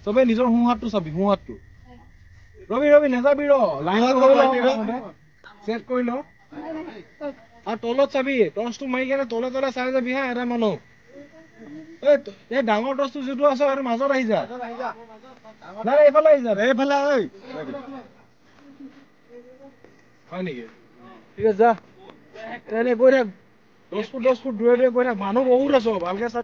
চবে নিজৰ সোঁহাতটো চাবি সোঁহাতটো ৰবি নাযাবি লাইনত চেক কৰি ল আৰু তলত চাবি টৰ্চটো মাৰি কেনে তলে চাই যাবি হা এটা মানুহ এই ডাঙৰ টৰ্চটো যিটো আছে সেইটো মাজত আহি যা নাই এইফালে আহি যা এইফালে হয় নেকি ঠিক আছে যা তেনে গৈ থাক 10 ফুট দূৰে গৈ থাক মানুহ বহুত আছো ভালকে চা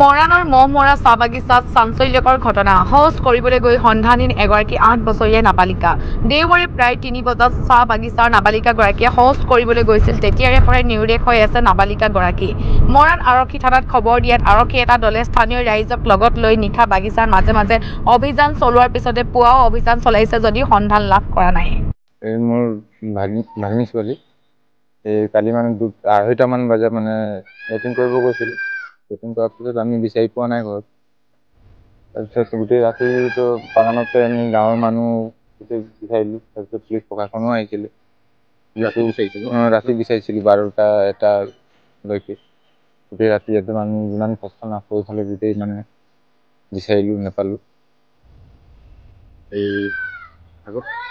মৰাণৰ মহ মৰা চাহ বাগিচাত চাঞ্চল্যকৰ ঘটনা শৌচ কৰিবলৈ গৈ সন্ধানহীন এগৰাকী 8 বছৰীয়া নাবালিকা দেওবাৰে প্ৰায় 3 বজাত চাহ বাগিচাৰ নাবালিকাগৰাকীয়ে শৌচ কৰিবলৈ গৈছিল তেতিয়াৰে পৰাই নিৰুদ্দেশ হৈ আছে নাবালিকাগৰাকী মৰাণ আৰক্ষী থানাত খবৰ দিয়াত আৰক্ষী এটা দলে স্থানীয় ৰাইজক লগত লৈ নিশা বাগিচাৰ মাজে মাজে অভিযান চলোৱাৰ পিছতে পুৱাও অভিযান চলাইছে যদিও সন্ধান লাভ কৰা নাই মোৰ ভাগিনী ছোৱালী কালি মানে 2:30মান বজাত মানে লেট্ৰিন কৰিব গৈছিলোঁ লেট্ৰিন কৰাৰ পিছত আমি বিচাৰি পোৱা নাই ঘৰত তাৰপিছত গোটেই ৰাতিটো বাগানতে আমি গাঁৱৰ মানুহ গোটেই বিচাৰিলোঁ তাৰপিছত পুলিচ প্ৰশাসনো আহিছিলে ৰাতি বিচাৰিছিলোঁ 12টা 1টালৈকে গোটেই ৰাতি একদম আমি যিমান কষ্ট নাপাওঁ ফালে গোটেই মানে বিচাৰিলোঁ নাপালোঁ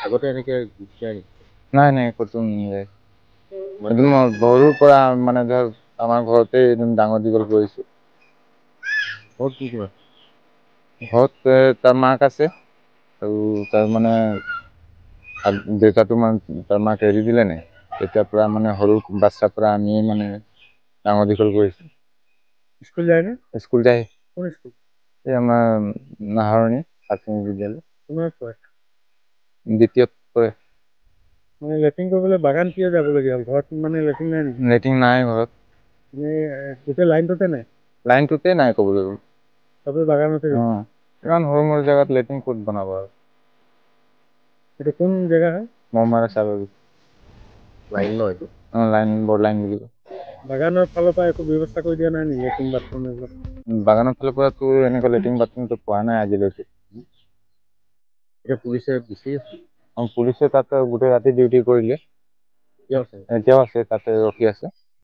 আগতে এনেকে নাই ক'তো নিয়ে সৰুৰ পৰা মানে ধৰ আমাৰ ঘৰতে একদম ডাঙৰ দীঘল কৰিছোঁ ঘৰত কি কৰে ঘৰত তাৰ মাক আছে আৰু তাৰ মানে দেউতাটো মানে তাৰ মাক এৰি দিলে নাই তেতিয়াৰ পৰা মানে সৰু বাচ্ছাৰ পৰা আমি মানে ডাঙৰ দীঘল কৰিছোঁ স্কুল যায় নে স্কুল যায় কোন স্কুল এই আমাৰ নাহৰণি প্ৰাথমিক বিদ্যালয় কোনে কয় দ্বিতীয়ত পঢ়ে মানে লেট্ৰিন কৰিবলৈ বাগান কিয় যাবলগীয়া হ'ল ঘৰত মানে লেট্ৰিন নাই নেকি লেট্ৰিন নাই ঘৰত গোটেই লাইনটোতে নাই লাইনটোতে নাই ক'বলৈ গ'লে চবে বাগানতে ইমান সৰু জেগাত লেট্ৰিন ক'ত বনাব আৰু এইটো কোন জেগা হয় মহমাৰা চাহ বাগিচা লাইন ন এইটো লাইন বৰ লাইন বুলি কয় বাগানৰ ফালৰ পৰা একো ব্যৱস্থা কৰি দিয়া নাই নেকি লেট্ৰিন বাথৰুম এইবিলাক বাগানৰ ফালৰ পৰাতো এনেকুৱা লেট্ৰিন বাথৰুমটো পোৱা নাই আজিলৈকে এতিয়া পুলিচে বিচাৰি আছে পুলিচে তাতে গোটেই ৰাতি ডিউটি কৰিলে এতিয়াও আছে তাতে ৰখি আছে